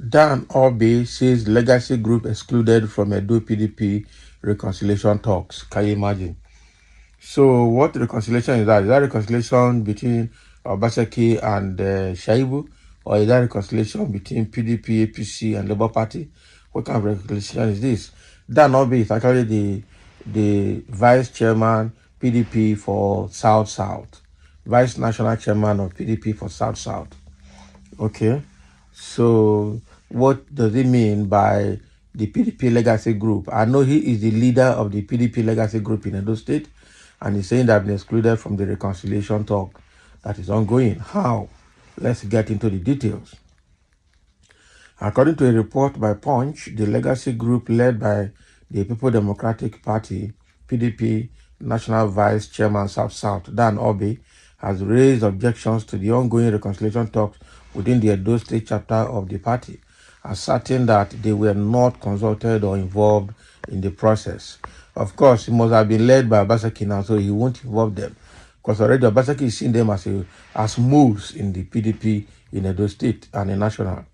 Dan Orbi says legacy group excluded from Edo PDP reconciliation talks. Can you imagine? So what reconciliation is that? Is that reconciliation between Obaseki and Shaibu? Or is that reconciliation between PDP, APC, and Labour Party? What kind of reconciliation is this? Dan Orbi is actually the vice chairman PDP for South South, vice national chairman of PDP for South South. Okay, so what does it mean by the PDP legacy group? I know he is the leader of the PDP legacy group in Edo State, and he's saying they've been excluded from the reconciliation talk that is ongoing. How? Let's get into the details. According to a report by Punch, the legacy group led by the People Democratic Party, PDP National Vice Chairman South South, Dan Orbi, has raised objections to the ongoing reconciliation talks within the Edo State chapter of the party, asserting that they were not consulted or involved in the process. Of course, it must have been led by Obaseki now, so he won't involve them, because already Obaseki is seeing them as moves in the PDP in Edo State and in national.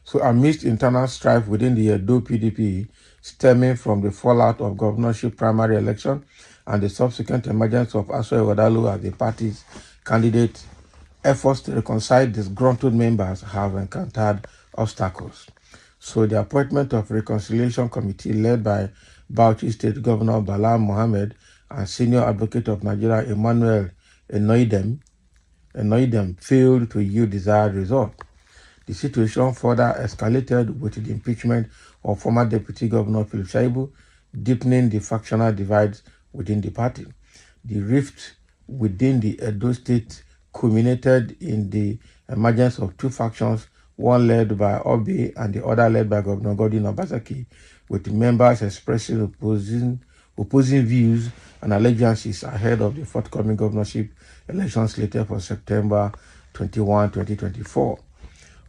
So amidst internal strife within the Edo PDP, stemming from the fallout of governorship primary election and the subsequent emergence of Tដ្ឋ 0 as the party's candidate, efforts to reconcile disgruntled members have encountered obstacles. So the appointment of Reconciliation Committee led by Bauchi State Governor Bala Mohammed and Senior Advocate of Nigeria Emmanuel Enoidem failed to yield desired result. The situation further escalated with the impeachment of former Deputy Governor Philip Shaibu, deepening the factional divides within the party. The rift within the Edo State culminated in the emergence of two factions, one led by Orbi and the other led by Governor Godwin Obaseki, with members expressing opposing views and allegiances ahead of the forthcoming governorship elections slated for September 21, 2024.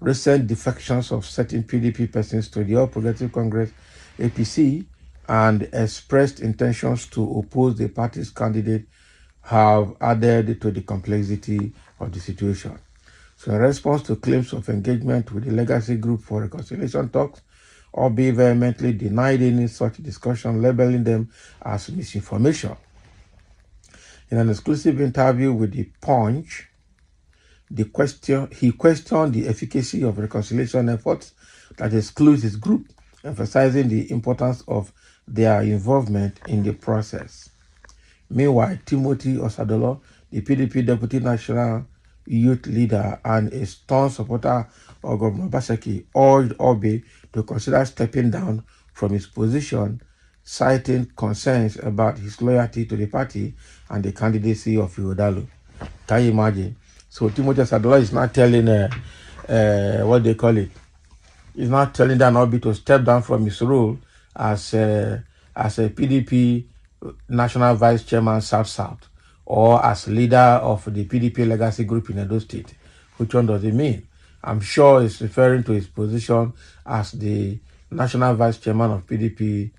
Recent defections of certain PDP persons to the All Progressive Congress APC and expressed intentions to oppose the party's candidate have added to the complexity of the situation. So in response to claims of engagement with the legacy group for reconciliation talks, Orbi vehemently denied any such discussion, labeling them as misinformation. In an exclusive interview with the Punch, he questioned the efficacy of reconciliation efforts that excludes his group, emphasizing the importance of their involvement in the process. Meanwhile, Timothy Osadolo, the PDP Deputy National Youth Leader and a staunch supporter of Governor Obaseki, urged Orbi to consider stepping down from his position, citing concerns about his loyalty to the party and the candidacy of Iwodalu. Can you imagine? So Timothy Osadolo is not telling, what they call it, he's not telling Dan Orbi to step down from his role as a PDP National Vice Chairman South, or as leader of the PDP legacy group in Edo State. Which one does it mean? I'm sure it's referring to his position as the National Vice Chairman of PDP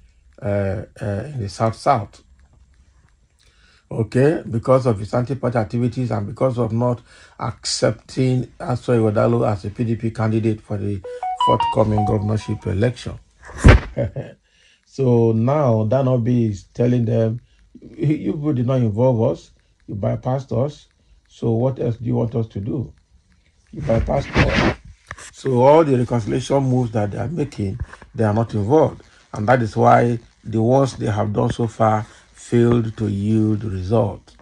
in the South. Okay, because of his anti-party activities and because of not accepting Tដ្ឋ 0ዷ as a PDP candidate for the forthcoming governorship election. So now Dan Orbi is telling them, you people did not involve us, you bypassed us, so what else do you want us to do? You bypassed us. So all the reconciliation moves that they are making, they are not involved. And that is why the ones they have done so far failed to yield result.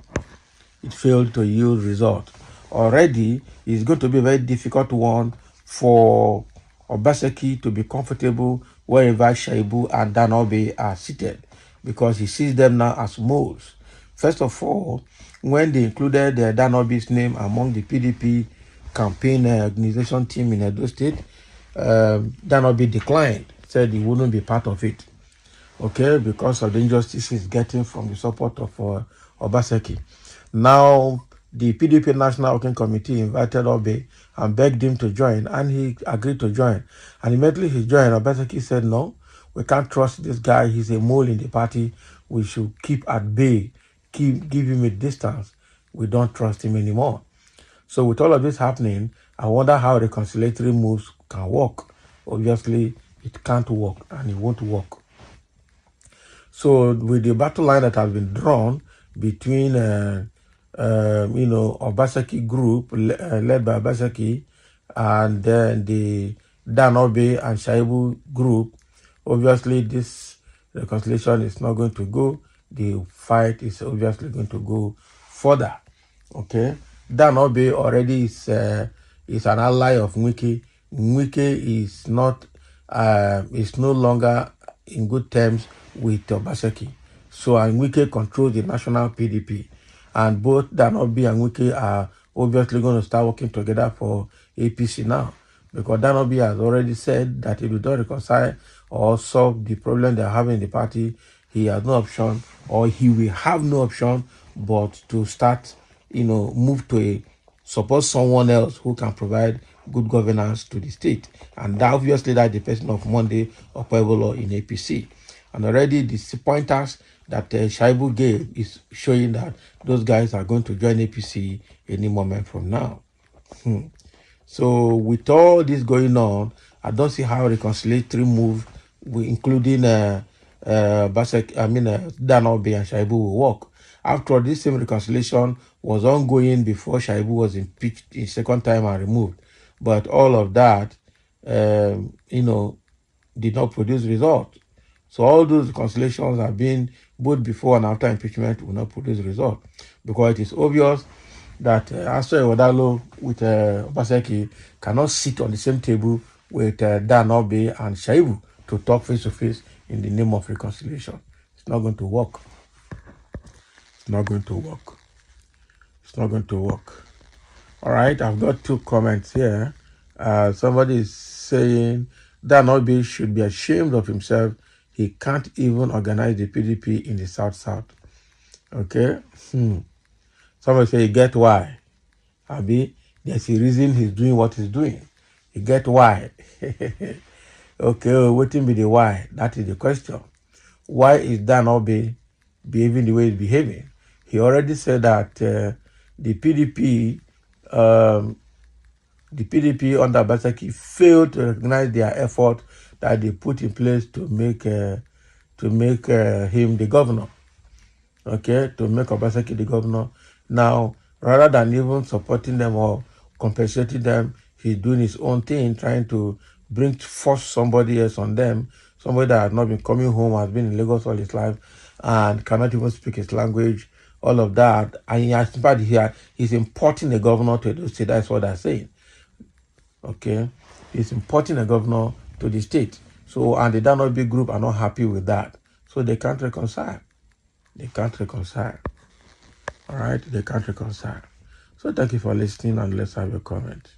It failed to yield result. Already, it's going to be a very difficult one for Obaseki to be comfortable wherever Shaibu and Dan Orbi are seated, because he sees them now as moles. First of all, when they included Dan Orbi's name among the PDP campaign organization team in Edo State, Dan Orbi declined, said he wouldn't be part of it. Okay, because of the injustice he's getting from the support of Obaseki. Now, the PDP National Working Committee invited Orbi and begged him to join, and he agreed to join. And immediately he joined, Obaseki said, no, we can't trust this guy. He's a mole in the party. We should keep at bay, give him a distance. We don't trust him anymore. So with all of this happening, I wonder how reconciliatory moves can work. Obviously, it can't work and it won't work. So with the battle line that has been drawn between, Obaseki group led by Obaseki, and then the Tญี᾿ and Shaibu group, obviously this reconciliation is not going to go. The fight is obviously going to go further. Okay, Tญี᾿ already is an ally of Wike. Wike is not is no longer in good terms with Obaseki. So, and Wike controls the national PDP. And both Tญี᾿ and Wike are obviously going to start working together for APC now. Because Tญี᾿ has already said that if we don't reconcile or solve the problem they're having in the party, he has no option, or he will have no option but to start, move to support someone else who can provide good governance to the state. And that obviously that's the person of Monday Okpebholo in APC. And already the pointers that Shaibu gave is showing that those guys are going to join APC any moment from now. So with all this going on, I don't see how reconciliatory move, including T噚᾿ and Shaibu, will work. After all, this same reconciliation was ongoing before Shaibu was impeached a second time and removed. But all of that, did not produce results. So all those reconciliations have been, both before and after impeachment, will not produce results. Because it is obvious that Astro Iwadalo with Obaseki cannot sit on the same table with T噚 and Shaibu to talk face to face in the name of reconciliation. It's not going to work. It's not going to work. It's not going to work. All right, I've got two comments here. Somebody is saying T낳 should be ashamed of himself. He can't even organize the PDP in the South. Okay. Somebody say, you get why? Abi, there's a reason he's doing what he's doing. You get why? Okay, waiting be the why. That is the question. Why is T낳 behaving the way he's behaving? He already said that the PDP under Obaseki failed to recognize their effort that they put in place to make him the governor. Okay, to make Obaseki the governor. Now, rather than even supporting them or compensating them, he's doing his own thing, trying to force somebody else on them, somebody that has not been coming home, has been in Lagos all his life, and cannot even speak his language, all of that. And he has, in fact, he's importing a governor to the state. That's what they're saying. Okay, he's importing a governor to the state. So, and the T噚 group are not happy with that. So they can't reconcile. They can't reconcile. All right, they can't reconcile. So thank you for listening, and let's have a comment.